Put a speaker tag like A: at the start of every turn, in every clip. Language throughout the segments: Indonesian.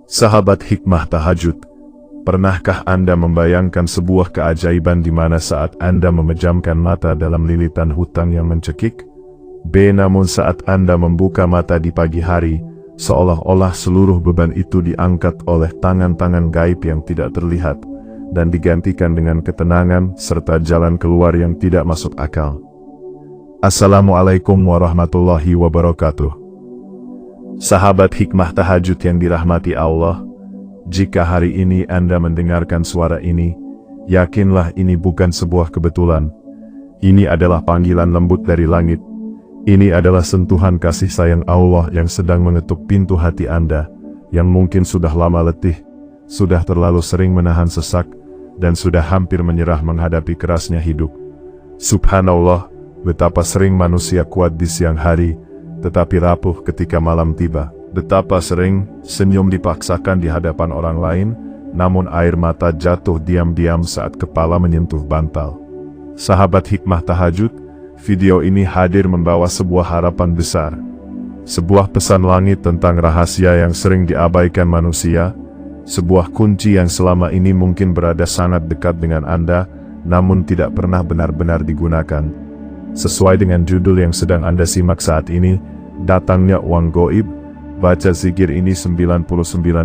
A: Sahabat hikmah tahajud, pernahkah Anda membayangkan sebuah keajaiban di mana saat Anda memejamkan mata dalam lilitan hutan yang mencekik? Namun saat Anda membuka mata di pagi hari, seolah-olah seluruh beban itu diangkat oleh tangan-tangan gaib yang tidak terlihat, dan digantikan dengan ketenangan serta jalan keluar yang tidak masuk akal. Assalamualaikum warahmatullahi wabarakatuh. Sahabat hikmah tahajud yang dirahmati Allah, jika hari ini Anda mendengarkan suara ini, yakinlah ini bukan sebuah kebetulan. Ini adalah panggilan lembut dari langit. Ini adalah sentuhan kasih sayang Allah yang sedang mengetuk pintu hati Anda, yang mungkin sudah lama letih, sudah terlalu sering menahan sesak, dan sudah hampir menyerah menghadapi kerasnya hidup. Subhanallah, betapa sering manusia kuat di siang hari, tetapi rapuh ketika malam tiba. Betapa sering senyum dipaksakan di hadapan orang lain, namun air mata jatuh diam-diam saat kepala menyentuh bantal. Sahabat hikmah tahajud, video ini hadir membawa sebuah harapan besar. Sebuah pesan langit tentang rahasia yang sering diabaikan manusia, sebuah kunci yang selama ini mungkin berada sangat dekat dengan Anda, namun tidak pernah benar-benar digunakan. Sesuai dengan judul yang sedang Anda simak saat ini, datangnya uang goib. Baca zikir ini 99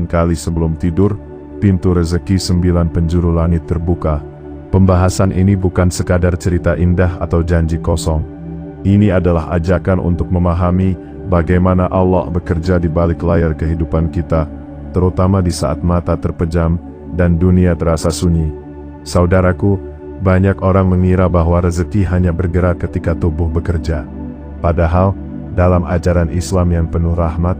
A: kali sebelum tidur, pintu rezeki 9 penjuru langit terbuka. Pembahasan ini bukan sekadar cerita indah atau janji kosong. Ini adalah ajakan untuk memahami bagaimana Allah bekerja di balik layar kehidupan kita, terutama di saat mata terpejam dan dunia terasa sunyi. Saudaraku, banyak orang mengira bahwa rezeki hanya bergerak ketika tubuh bekerja. Padahal, dalam ajaran Islam yang penuh rahmat,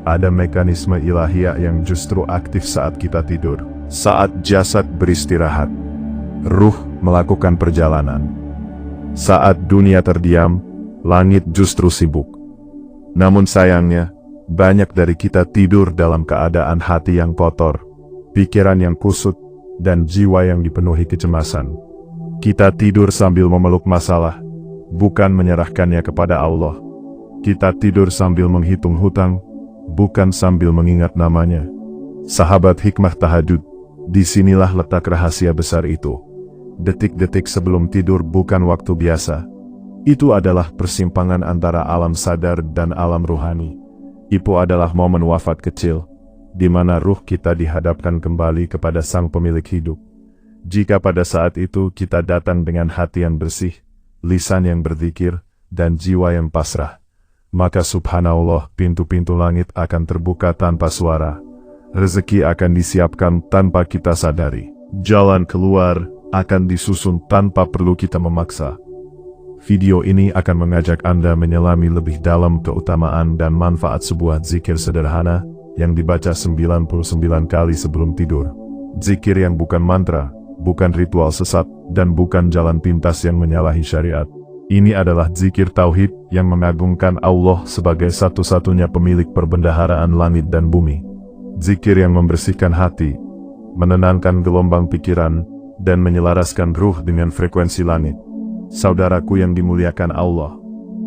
A: ada mekanisme ilahiyah yang justru aktif saat kita tidur. Saat jasad beristirahat, ruh melakukan perjalanan. Saat dunia terdiam, langit justru sibuk. Namun sayangnya, banyak dari kita tidur dalam keadaan hati yang kotor, pikiran yang kusut, dan jiwa yang dipenuhi kecemasan. Kita tidur sambil memeluk masalah, bukan menyerahkannya kepada Allah. Kita tidur sambil menghitung hutang, bukan sambil mengingat namanya. Sahabat hikmah tahajud, disinilah letak rahasia besar itu. Detik-detik sebelum tidur bukan waktu biasa. Itu adalah persimpangan antara alam sadar dan alam ruhani. Itu adalah momen wafat kecil, di mana ruh kita dihadapkan kembali kepada sang pemilik hidup. Jika pada saat itu kita datang dengan hati yang bersih, lisan yang berzikir, dan jiwa yang pasrah, maka subhanallah pintu-pintu langit akan terbuka tanpa suara. Rezeki akan disiapkan tanpa kita sadari. Jalan keluar akan disusun tanpa perlu kita memaksa. Video ini akan mengajak Anda menyelami lebih dalam keutamaan dan manfaat sebuah zikir sederhana yang dibaca 99 kali sebelum tidur. Zikir yang bukan mantra, bukan ritual sesat, dan bukan jalan pintas yang menyalahi syariat. Ini adalah zikir tauhid yang mengagungkan Allah sebagai satu-satunya pemilik perbendaharaan langit dan bumi. Zikir yang membersihkan hati, menenangkan gelombang pikiran, dan menyelaraskan ruh dengan frekuensi langit. Saudaraku yang dimuliakan Allah,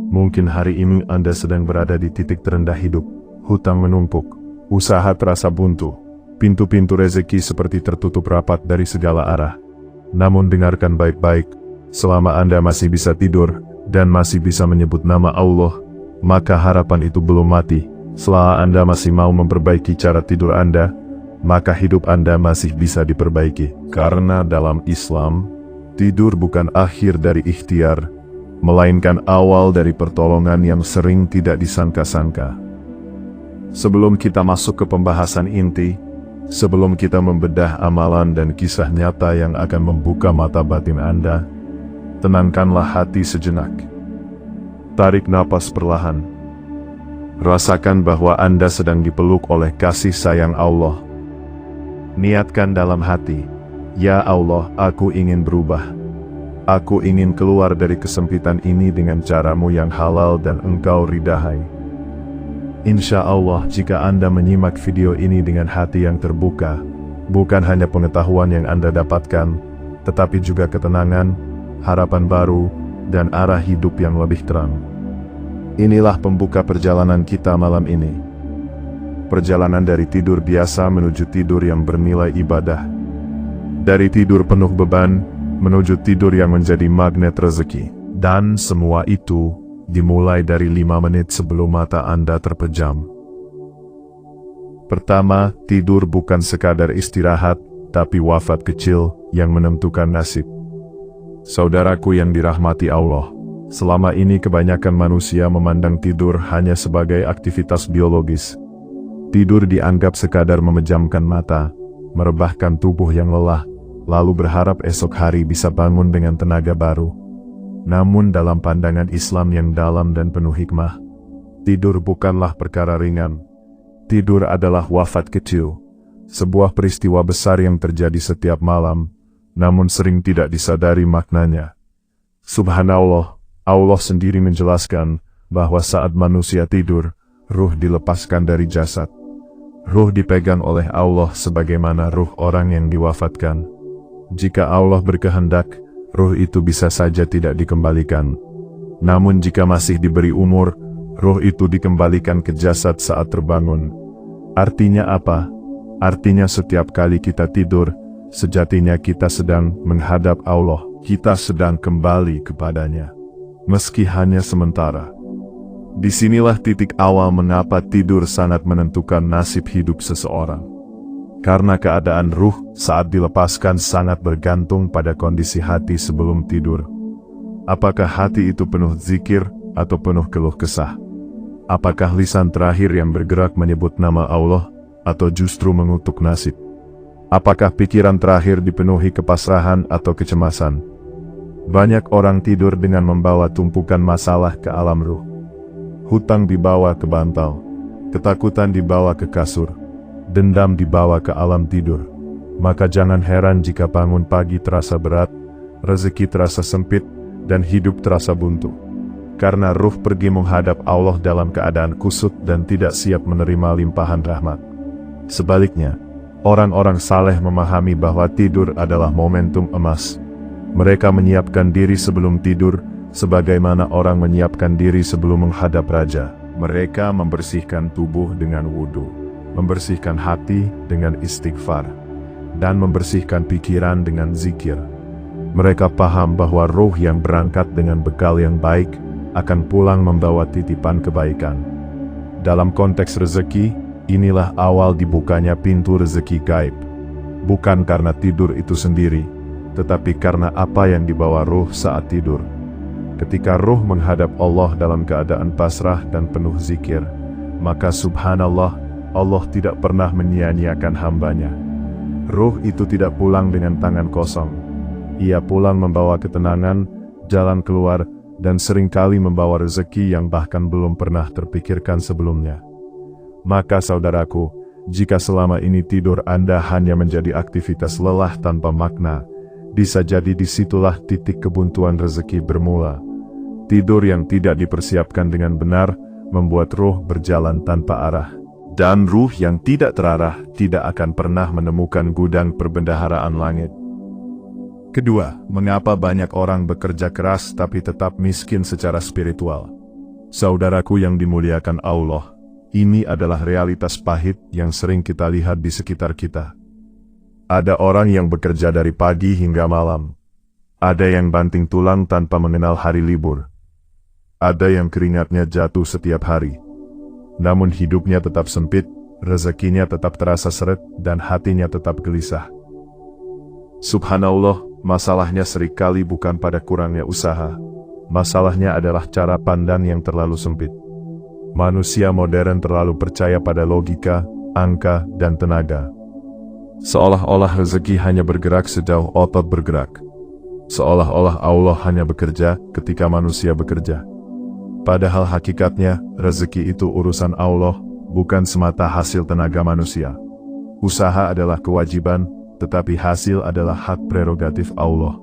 A: mungkin hari ini Anda sedang berada di titik terendah hidup, hutang menumpuk, usaha terasa buntu, pintu-pintu rezeki seperti tertutup rapat dari segala arah. Namun dengarkan baik-baik, selama Anda masih bisa tidur, dan masih bisa menyebut nama Allah, maka harapan itu belum mati. Selama Anda masih mau memperbaiki cara tidur Anda, maka hidup Anda masih bisa diperbaiki. Karena dalam Islam, tidur bukan akhir dari ikhtiar, melainkan awal dari pertolongan yang sering tidak disangka-sangka. Sebelum kita masuk ke pembahasan inti, sebelum kita membedah amalan dan kisah nyata yang akan membuka mata batin Anda, tenangkanlah hati sejenak. Tarik napas perlahan. Rasakan bahwa Anda sedang dipeluk oleh kasih sayang Allah. Niatkan dalam hati, ya Allah, aku ingin berubah. Aku ingin keluar dari kesempitan ini dengan caramu yang halal dan Engkau ridhai. Insya Allah, jika Anda menyimak video ini dengan hati yang terbuka, bukan hanya pengetahuan yang Anda dapatkan, tetapi juga ketenangan, harapan baru, dan arah hidup yang lebih terang. Inilah pembuka perjalanan kita malam ini. perjalanan dari tidur biasa menuju tidur yang bernilai ibadah. Dari tidur penuh beban, menuju tidur yang menjadi magnet rezeki. Dan semua itu dimulai dari 5 menit sebelum mata Anda terpejam. Pertama, tidur bukan sekadar istirahat, tapi wafat kecil yang menentukan nasib. Saudaraku yang dirahmati Allah, selama ini kebanyakan manusia memandang tidur hanya sebagai aktivitas biologis. Tidur dianggap sekadar memejamkan mata, merebahkan tubuh yang lelah, lalu berharap esok hari bisa bangun dengan tenaga baru. Namun dalam pandangan Islam yang dalam dan penuh hikmah, tidur bukanlah perkara ringan. Tidur adalah wafat kecil, sebuah peristiwa besar yang terjadi setiap malam, namun sering tidak disadari maknanya. Subhanallah, Allah sendiri menjelaskan bahwa saat manusia tidur, ruh dilepaskan dari jasad. Ruh dipegang oleh Allah sebagaimana ruh orang yang diwafatkan. Jika Allah berkehendak, ruh itu bisa saja tidak dikembalikan. Namun jika masih diberi umur, ruh itu dikembalikan ke jasad saat terbangun. Artinya apa? Artinya setiap kali kita tidur, sejatinya kita sedang menghadap Allah. Kita sedang kembali kepadanya. Meski hanya sementara. Disinilah titik awal mengapa tidur sangat menentukan nasib hidup seseorang. Karena keadaan ruh saat dilepaskan sangat bergantung pada kondisi hati sebelum tidur. Apakah hati itu penuh zikir atau penuh keluh kesah? Apakah lisan terakhir yang bergerak menyebut nama Allah atau justru mengutuk nasib? Apakah pikiran terakhir dipenuhi kepasrahan atau kecemasan? Banyak orang tidur dengan membawa tumpukan masalah ke alam ruh. Hutang dibawa ke bantal, ketakutan dibawa ke kasur, dendam dibawa ke alam tidur. Maka jangan heran jika bangun pagi terasa berat, rezeki terasa sempit, dan hidup terasa buntu. Karena ruh pergi menghadap Allah dalam keadaan kusut dan tidak siap menerima limpahan rahmat. Sebaliknya, orang-orang saleh memahami bahwa tidur adalah momentum emas. Mereka menyiapkan diri sebelum tidur, sebagaimana orang menyiapkan diri sebelum menghadap raja. Mereka membersihkan tubuh dengan wudhu, membersihkan hati dengan istighfar, dan membersihkan pikiran dengan zikir. Mereka paham bahwa ruh yang berangkat dengan bekal yang baik, akan pulang membawa titipan kebaikan. Dalam konteks rezeki, inilah awal dibukanya pintu rezeki gaib. Bukan karena tidur itu sendiri, tetapi karena apa yang dibawa ruh saat tidur. Ketika ruh menghadap Allah dalam keadaan pasrah dan penuh zikir, maka subhanallah, Allah tidak pernah menyia-nyiakan hambanya. Ruh itu tidak pulang dengan tangan kosong. Ia pulang membawa ketenangan, jalan keluar, dan seringkali membawa rezeki yang bahkan belum pernah terpikirkan sebelumnya. Maka saudaraku, jika selama ini tidur Anda hanya menjadi aktivitas lelah tanpa makna, bisa jadi disitulah titik kebuntuan rezeki bermula. Tidur yang tidak dipersiapkan dengan benar, membuat ruh berjalan tanpa arah. Dan ruh yang tidak terarah, tidak akan pernah menemukan gudang perbendaharaan langit. Kedua, mengapa banyak orang bekerja keras tapi tetap miskin secara spiritual? Saudaraku yang dimuliakan Allah, ini adalah realitas pahit yang sering kita lihat di sekitar kita. Ada orang yang bekerja dari pagi hingga malam. Ada yang banting tulang tanpa mengenal hari libur. Ada yang keringatnya jatuh setiap hari. Namun hidupnya tetap sempit, rezekinya tetap terasa seret, dan hatinya tetap gelisah. Subhanallah, masalahnya seringkali bukan pada kurangnya usaha. Masalahnya adalah cara pandang yang terlalu sempit. Manusia modern terlalu percaya pada logika, angka, dan tenaga. Seolah-olah rezeki hanya bergerak sejauh otot bergerak. Seolah-olah Allah hanya bekerja ketika manusia bekerja. Padahal hakikatnya, rezeki itu urusan Allah, bukan semata hasil tenaga manusia. Usaha adalah kewajiban, tetapi hasil adalah hak prerogatif Allah.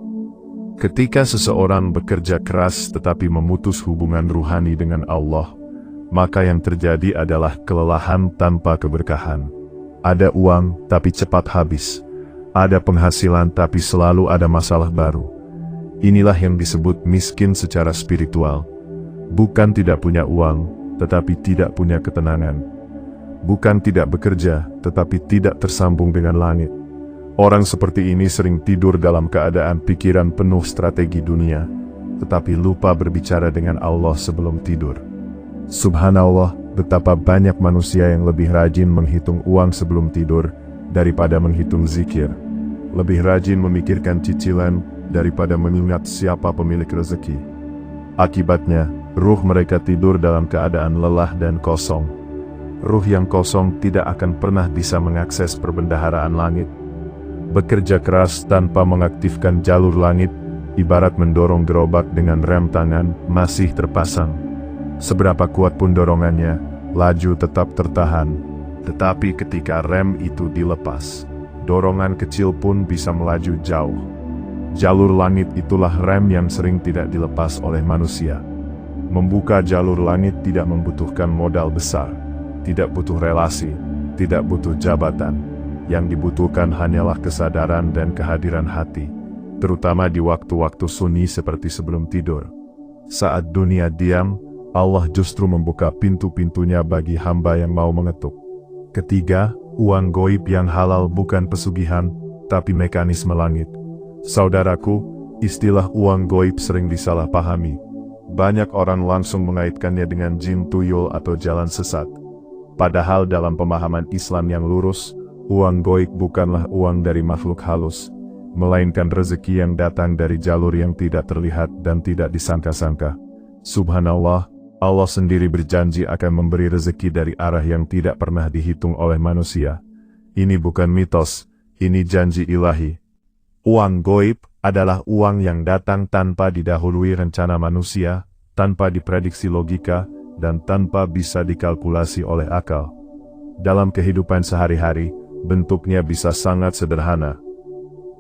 A: Ketika seseorang bekerja keras tetapi memutus hubungan ruhani dengan Allah, maka yang terjadi adalah kelelahan tanpa keberkahan. Ada uang tapi cepat habis. Ada penghasilan tapi selalu ada masalah baru. Inilah yang disebut miskin secara spiritual. Bukan tidak punya uang, tetapi tidak punya ketenangan. bukan tidak bekerja, tetapi tidak tersambung dengan langit. Orang seperti ini sering tidur dalam keadaan pikiran penuh strategi dunia, tetapi lupa berbicara dengan Allah sebelum tidur. Subhanallah, betapa banyak manusia yang lebih rajin menghitung uang sebelum tidur daripada menghitung zikir. Lebih rajin memikirkan cicilan daripada mengingat siapa pemilik rezeki. Akibatnya, ruh mereka tidur dalam keadaan lelah dan kosong. Ruh yang kosong tidak akan pernah bisa mengakses perbendaharaan langit. Bekerja keras tanpa mengaktifkan jalur langit, ibarat mendorong gerobak dengan rem tangan masih terpasang. Seberapa kuat pun dorongannya, laju tetap tertahan. Tetapi ketika rem itu dilepas, dorongan kecil pun bisa melaju jauh. Jalur langit itulah rem yang sering tidak dilepas oleh manusia. Membuka jalur langit tidak membutuhkan modal besar, tidak butuh relasi, tidak butuh jabatan. Yang dibutuhkan hanyalah kesadaran dan kehadiran hati, terutama di waktu-waktu sunyi seperti sebelum tidur. Saat dunia diam, Allah justru membuka pintu-pintunya bagi hamba yang mau mengetuk. Ketiga, uang goib yang halal bukan pesugihan, tapi mekanisme langit. Saudaraku, istilah uang goib sering disalahpahami. Banyak orang langsung mengaitkannya dengan jin tuyul atau jalan sesat. Padahal dalam pemahaman Islam yang lurus, uang goib bukanlah uang dari makhluk halus, melainkan rezeki yang datang dari jalur yang tidak terlihat dan tidak disangka-sangka. Subhanallah, Allah sendiri berjanji akan memberi rezeki dari arah yang tidak pernah dihitung oleh manusia. Ini bukan mitos, ini janji ilahi. Uang goib adalah uang yang datang tanpa didahului rencana manusia, tanpa diprediksi logika, dan tanpa bisa dikalkulasi oleh akal. Dalam kehidupan sehari-hari, bentuknya bisa sangat sederhana.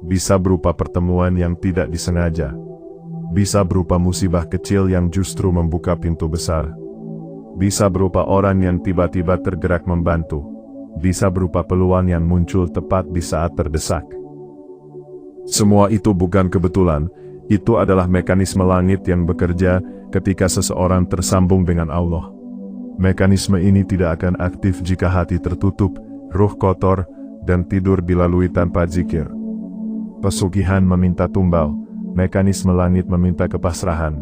A: Bisa berupa pertemuan yang tidak disengaja. Bisa berupa musibah kecil yang justru membuka pintu besar. Bisa berupa orang yang tiba-tiba tergerak membantu. Bisa berupa peluang yang muncul tepat di saat terdesak. Semua itu bukan kebetulan, itu adalah mekanisme langit yang bekerja ketika seseorang tersambung dengan Allah. Mekanisme ini tidak akan aktif jika hati tertutup, ruh kotor, dan tidur dilalui tanpa zikir. Pesugihan meminta tumbal, mekanisme langit meminta kepasrahan.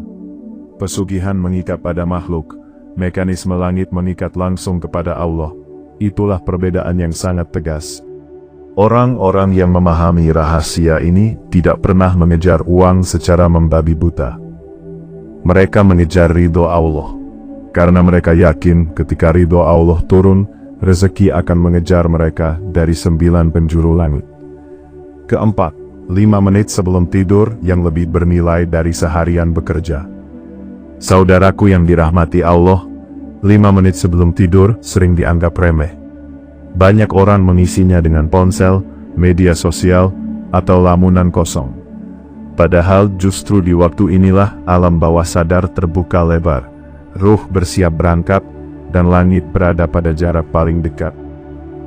A: Pesugihan mengikat pada makhluk, mekanisme langit mengikat langsung kepada Allah. Itulah perbedaan yang sangat tegas. Orang-orang yang memahami rahasia ini tidak pernah mengejar uang secara membabi buta. Mereka mengejar ridho Allah. Karena mereka yakin ketika ridho Allah turun, rezeki akan mengejar mereka dari 9 penjuru langit. Keempat, 5 menit sebelum tidur yang lebih bernilai dari seharian bekerja. Saudaraku yang dirahmati Allah, 5 menit sebelum tidur sering dianggap remeh. Banyak orang mengisinya dengan ponsel, media sosial, atau lamunan kosong. Padahal justru di waktu inilah alam bawah sadar terbuka lebar, ruh bersiap berangkat, dan langit berada pada jarak paling dekat.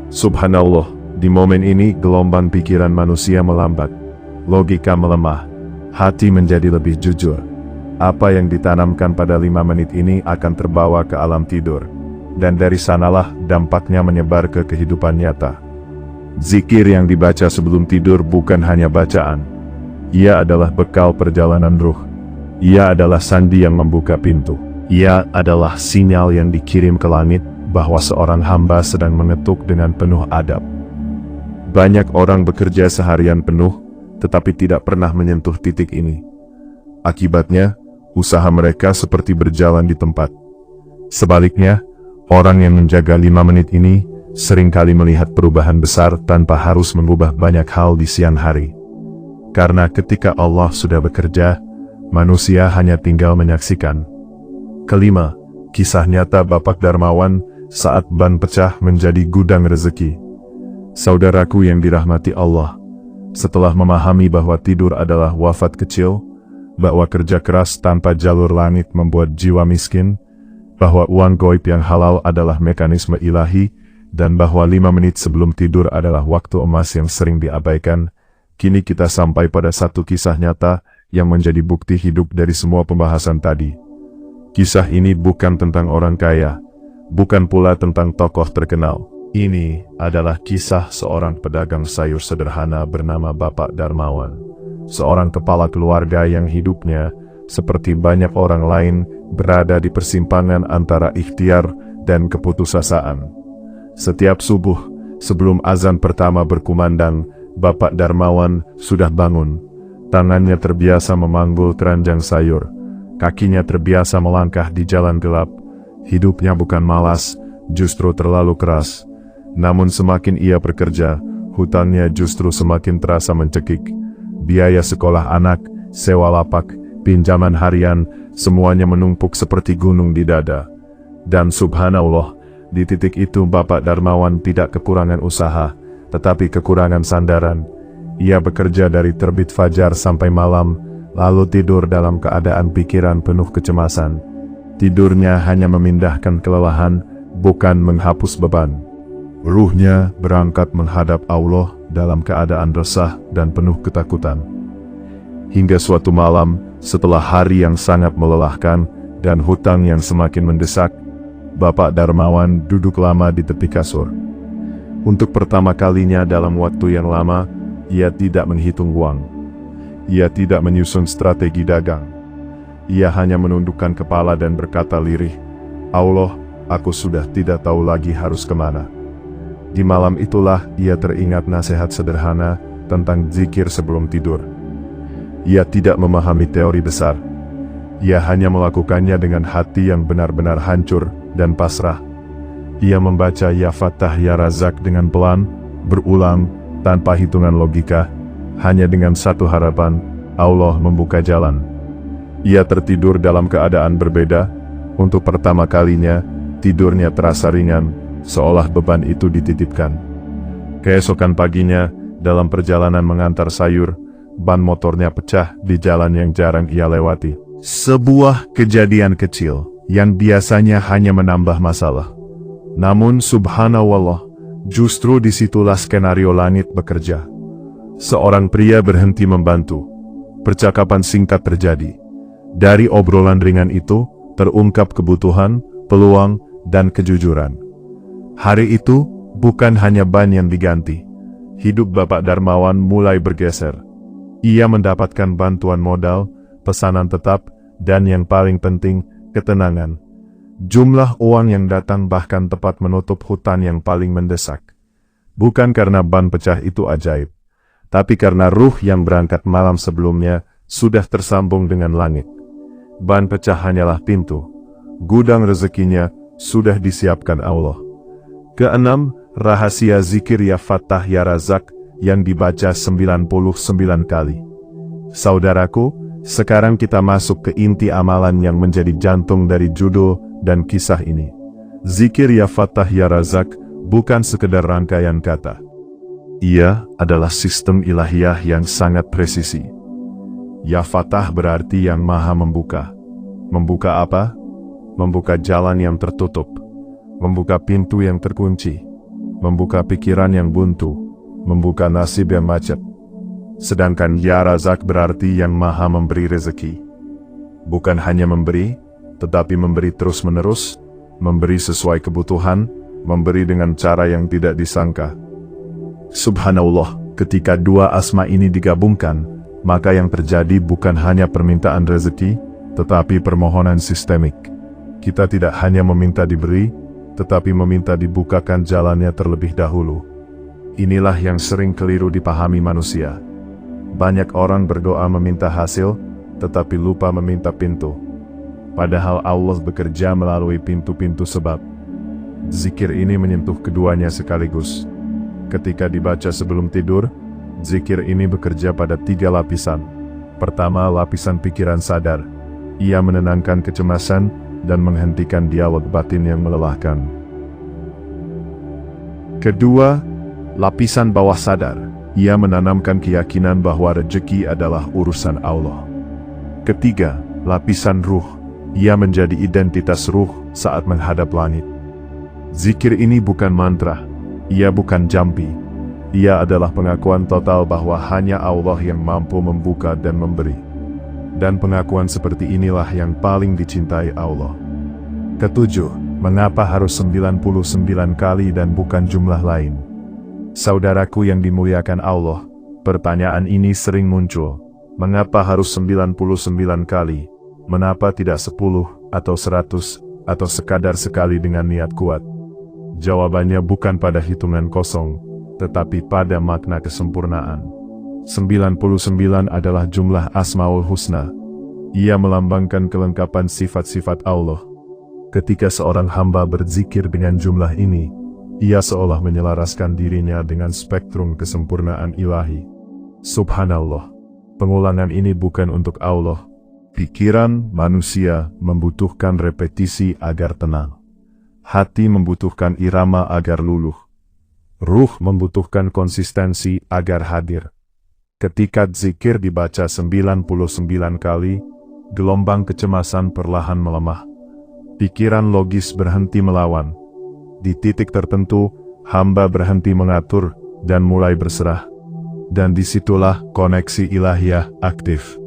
A: Subhanallah, di momen ini gelombang pikiran manusia melambat, logika melemah, hati menjadi lebih jujur. Apa yang ditanamkan pada 5 menit ini akan terbawa ke alam tidur. Dan dari sanalah dampaknya menyebar ke kehidupan nyata. Zikir yang dibaca sebelum tidur bukan hanya bacaan. Ia adalah bekal perjalanan ruh. Ia adalah sandi yang membuka pintu. Ia adalah sinyal yang dikirim ke langit bahwa seorang hamba sedang mengetuk dengan penuh adab. Banyak orang bekerja seharian penuh, tetapi tidak pernah menyentuh titik ini. Akibatnya, usaha mereka seperti berjalan di tempat. Sebaliknya, orang yang menjaga 5 menit ini seringkali melihat perubahan besar tanpa harus mengubah banyak hal di siang hari. Karena ketika Allah sudah bekerja, manusia hanya tinggal menyaksikan. Kelima, kisah nyata Bapak Darmawan saat ban pecah menjadi gudang rezeki. Saudaraku yang dirahmati Allah, setelah memahami bahwa tidur adalah wafat kecil, bahwa kerja keras tanpa jalur langit membuat jiwa miskin, bahwa uang goib yang halal adalah mekanisme ilahi, dan bahwa 5 menit sebelum tidur adalah waktu emas yang sering diabaikan, kini kita sampai pada satu kisah nyata yang menjadi bukti hidup dari semua pembahasan tadi. Kisah ini bukan tentang orang kaya, bukan pula tentang tokoh terkenal. Ini adalah kisah seorang pedagang sayur sederhana bernama Bapak Darmawan. Seorang kepala keluarga yang hidupnya, seperti banyak orang lain, berada di persimpangan antara ikhtiar dan keputusasaan. Setiap subuh, sebelum azan pertama berkumandang, Bapak Darmawan sudah bangun. Tangannya terbiasa memanggul keranjang sayur. Kakinya terbiasa melangkah di jalan gelap. Hidupnya bukan malas, justru terlalu keras. Namun semakin ia bekerja, hutangnya justru semakin terasa mencekik. Biaya sekolah anak, sewa lapak, pinjaman harian, semuanya menumpuk seperti gunung di dada. Dan subhanallah, di titik itu Bapak Darmawan tidak kekurangan usaha, tetapi kekurangan sandaran. Ia bekerja dari terbit fajar sampai malam, lalu tidur dalam keadaan pikiran penuh kecemasan. Tidurnya hanya memindahkan kelelahan, bukan menghapus beban. Ruhnya berangkat menghadap Allah dalam keadaan resah dan penuh ketakutan. Hingga suatu malam, setelah hari yang sangat melelahkan dan hutang yang semakin mendesak, Bapak Darmawan duduk lama di tepi kasur. Untuk pertama kalinya dalam waktu yang lama, ia tidak menghitung uang. Ia tidak menyusun strategi dagang. Ia hanya menundukkan kepala dan berkata lirih, "Allah, aku sudah tidak tahu lagi harus kemana." Di malam itulah ia teringat nasihat sederhana tentang zikir sebelum tidur. Ia tidak memahami teori besar. Ia hanya melakukannya dengan hati yang benar-benar hancur dan pasrah. Ia membaca Ya Fattah Ya Razak dengan pelan, berulang, tanpa hitungan logika, hanya dengan satu harapan, Allah membuka jalan. Ia tertidur dalam keadaan berbeda. Untuk pertama kalinya, tidurnya terasa ringan, seolah beban itu dititipkan. Keesokan paginya, dalam perjalanan mengantar sayur, ban motornya pecah di jalan yang jarang ia lewati. Sebuah kejadian kecil, yang biasanya hanya menambah masalah. Namun subhanallah, justru disitulah skenario langit bekerja. Seorang pria berhenti membantu. Percakapan singkat terjadi. Dari obrolan ringan itu, terungkap kebutuhan, peluang, dan kejujuran. Hari itu, bukan hanya ban yang diganti. Hidup Bapak Darmawan mulai bergeser. Ia mendapatkan bantuan modal, pesanan tetap, dan yang paling penting, ketenangan. Jumlah uang yang datang bahkan tepat menutup hutang yang paling mendesak. Bukan karena ban pecah itu ajaib, tapi karena ruh yang berangkat malam sebelumnya sudah tersambung dengan langit. Ban pecah hanyalah pintu. Gudang rezekinya sudah disiapkan Allah. Keenam, rahasia zikir Ya Fattah Ya Razak yang dibaca 99 kali. Saudaraku, sekarang kita masuk ke inti amalan yang menjadi jantung dari judul dan kisah ini. Zikir Ya Fattah Ya Razak bukan sekedar rangkaian kata. Ia adalah sistem ilahiyah yang sangat presisi. Ya Fattah berarti yang maha membuka. Membuka apa? Membuka jalan yang tertutup. Membuka pintu yang terkunci, membuka pikiran yang buntu, membuka nasib yang macet. Sedangkan Ya Razak berarti yang maha memberi rezeki. Bukan hanya memberi, tetapi memberi terus-menerus, memberi sesuai kebutuhan, memberi dengan cara yang tidak disangka. Subhanallah, ketika dua asma ini digabungkan, maka yang terjadi bukan hanya permintaan rezeki, tetapi permohonan sistemik. Kita tidak hanya meminta diberi, tetapi meminta dibukakan jalannya terlebih dahulu. Inilah yang sering keliru dipahami manusia. Banyak orang berdoa meminta hasil, tetapi lupa meminta pintu. Padahal Allah bekerja melalui pintu-pintu sebab. Zikir ini menyentuh keduanya sekaligus. Ketika dibaca sebelum tidur, zikir ini bekerja pada 3 lapisan. Pertama, lapisan pikiran sadar. Ia menenangkan kecemasan dan menghentikan dialog batin yang melelahkan. Kedua, lapisan bawah sadar. Ia menanamkan keyakinan bahwa rezeki adalah urusan Allah. Ketiga, lapisan ruh. Ia menjadi identitas ruh saat menghadap langit. Zikir ini bukan mantra. Ia bukan jampi. Ia adalah pengakuan total bahwa hanya Allah yang mampu membuka dan memberi. Dan pengakuan seperti inilah yang paling dicintai Allah. Ketujuh, Mengapa harus 99 kali dan bukan jumlah lain? Saudaraku yang dimuliakan Allah, pertanyaan ini sering muncul. Mengapa harus 99 kali? Mengapa tidak 10 atau 100 atau sekadar sekali dengan niat kuat? Jawabannya bukan pada hitungan kosong, tetapi pada makna kesempurnaan. 99 adalah jumlah Asmaul Husna. Ia melambangkan kelengkapan sifat-sifat Allah. Ketika seorang hamba berzikir dengan jumlah ini, ia seolah menyelaraskan dirinya dengan spektrum kesempurnaan ilahi. Subhanallah, pengulangan ini bukan untuk Allah. Pikiran manusia membutuhkan repetisi agar tenang. Hati membutuhkan irama agar luluh. Ruh membutuhkan konsistensi agar hadir. Ketika zikir dibaca 99 kali, gelombang kecemasan perlahan melemah. Pikiran logis berhenti melawan. Di titik tertentu, hamba berhenti mengatur dan mulai berserah. Dan disitulah koneksi ilahiyah aktif.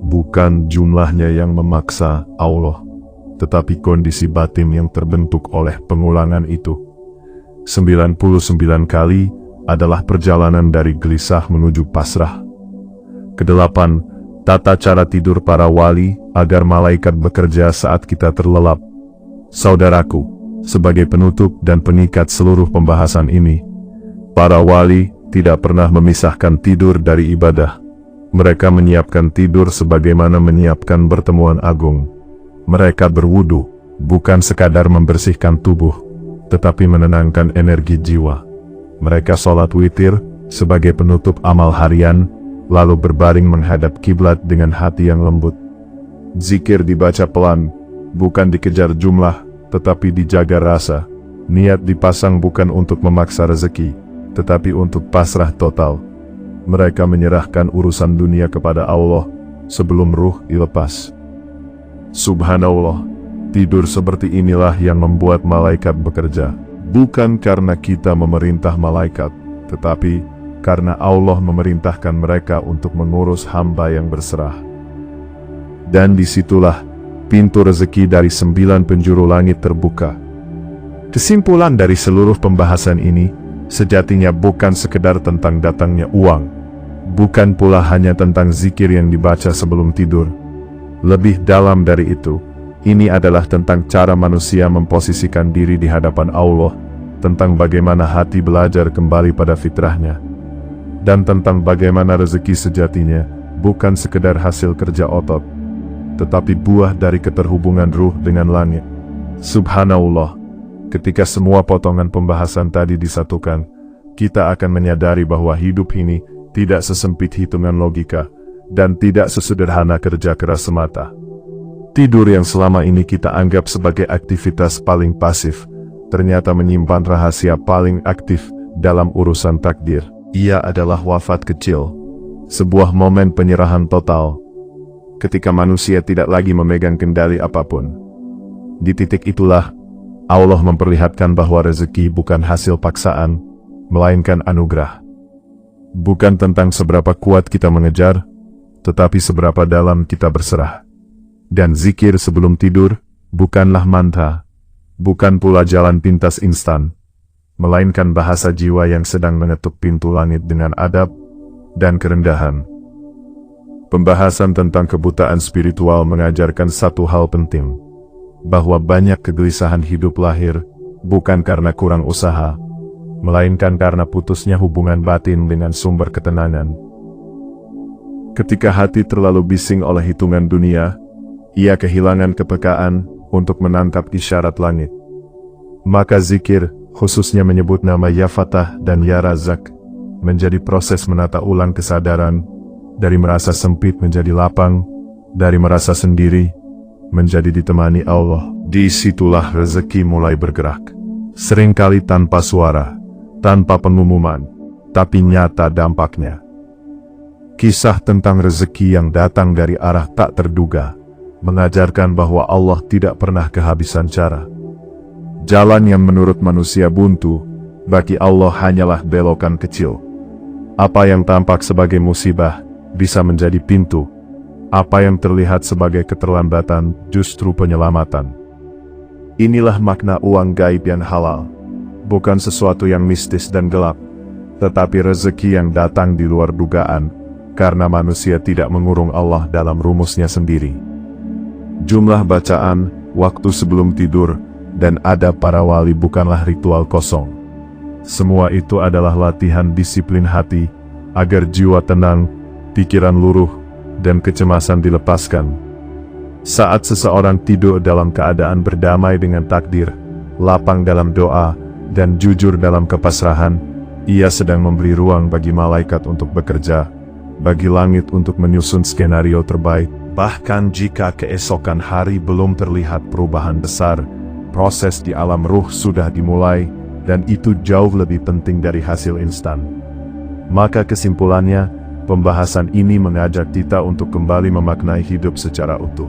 A: Bukan jumlahnya yang memaksa Allah, tetapi kondisi batin yang terbentuk oleh pengulangan itu. 99 kali adalah perjalanan dari gelisah menuju pasrah. Kedelapan, tata cara tidur para wali agar malaikat bekerja saat kita terlelap. Saudaraku, sebagai penutup dan pengikat seluruh pembahasan ini, para wali tidak pernah memisahkan tidur dari ibadah. Mereka menyiapkan tidur sebagaimana menyiapkan pertemuan agung. Mereka berwudu, bukan sekadar membersihkan tubuh, tetapi menenangkan energi jiwa. Mereka sholat witir sebagai penutup amal harian, lalu berbaring menghadap kiblat dengan hati yang lembut. Zikir dibaca pelan, bukan dikejar jumlah, tetapi dijaga rasa. Niat dipasang bukan untuk memaksa rezeki, tetapi untuk pasrah total. Mereka menyerahkan urusan dunia kepada Allah sebelum ruh dilepas. Subhanallah, tidur seperti inilah yang membuat malaikat bekerja. Bukan karena kita memerintah malaikat, tetapi karena Allah memerintahkan mereka untuk mengurus hamba yang berserah. Dan disitulah pintu rezeki dari 9 penjuru langit terbuka. Kesimpulan dari seluruh pembahasan ini, sejatinya bukan sekedar tentang datangnya uang. Bukan pula hanya tentang zikir yang dibaca sebelum tidur. Lebih dalam dari itu, ini adalah tentang cara manusia memposisikan diri di hadapan Allah, tentang bagaimana hati belajar kembali pada fitrahnya, dan tentang bagaimana rezeki sejatinya bukan sekedar hasil kerja otot, tetapi buah dari keterhubungan ruh dengan langit. Subhanallah, ketika semua potongan pembahasan tadi disatukan, kita akan menyadari bahwa hidup ini tidak sesempit hitungan logika, dan tidak sesederhana kerja keras semata. Tidur yang selama ini kita anggap sebagai aktivitas paling pasif, ternyata menyimpan rahasia paling aktif dalam urusan takdir. Ia adalah wafat kecil, sebuah momen penyerahan total, ketika manusia tidak lagi memegang kendali apapun. Di titik itulah, Allah memperlihatkan bahwa rezeki bukan hasil paksaan, melainkan anugerah. Bukan tentang seberapa kuat kita mengejar, tetapi seberapa dalam kita berserah. Dan zikir sebelum tidur, bukanlah mantra, bukan pula jalan pintas instan, melainkan bahasa jiwa yang sedang mengetuk pintu langit dengan adab dan kerendahan. Pembahasan tentang kebutaan spiritual mengajarkan satu hal penting, bahwa banyak kegelisahan hidup lahir, bukan karena kurang usaha, melainkan karena putusnya hubungan batin dengan sumber ketenangan. Ketika hati terlalu bising oleh hitungan dunia, ia kehilangan kepekaan untuk menangkap isyarat langit. Maka zikir, khususnya menyebut nama Ya Fatah dan Ya Razak, menjadi proses menata ulang kesadaran, dari merasa sempit menjadi lapang, dari merasa sendiri, menjadi ditemani Allah. Disitulah rezeki mulai bergerak. Seringkali tanpa suara, tanpa pengumuman, tapi nyata dampaknya. Kisah tentang rezeki yang datang dari arah tak terduga, mengajarkan bahwa Allah tidak pernah kehabisan cara. Jalan yang menurut manusia buntu, bagi Allah hanyalah belokan kecil. Apa yang tampak sebagai musibah, bisa menjadi pintu. Apa yang terlihat sebagai keterlambatan justru penyelamatan. Inilah makna uang gaib yang halal. Bukan sesuatu yang mistis dan gelap, tetapi rezeki yang datang di luar dugaan, karena manusia tidak mengurung Allah dalam rumusnya sendiri. Jumlah bacaan, waktu sebelum tidur, dan adab para wali bukanlah ritual kosong. Semua itu adalah latihan disiplin hati, agar jiwa tenang, pikiran luruh, dan kecemasan dilepaskan. Saat seseorang tidur dalam keadaan berdamai dengan takdir, lapang dalam doa, dan jujur dalam kepasrahan, ia sedang memberi ruang bagi malaikat untuk bekerja, bagi langit untuk menyusun skenario terbaik. Bahkan jika keesokan hari belum terlihat perubahan besar, proses di alam ruh sudah dimulai, dan itu jauh lebih penting dari hasil instan. Maka kesimpulannya, pembahasan ini mengajak kita untuk kembali memaknai hidup secara utuh.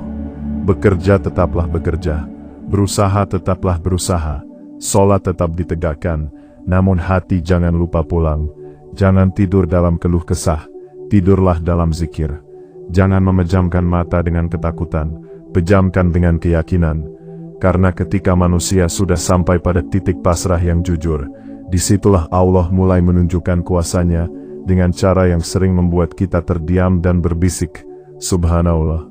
A: Bekerja tetaplah bekerja, berusaha tetaplah berusaha, sholat tetap ditegakkan, namun hati jangan lupa pulang. Jangan tidur dalam keluh kesah, tidurlah dalam zikir. Jangan memejamkan mata dengan ketakutan, pejamkan dengan keyakinan. Karena ketika manusia sudah sampai pada titik pasrah yang jujur, disitulah Allah mulai menunjukkan kuasanya, dengan cara yang sering membuat kita terdiam dan berbisik, Subhanallah.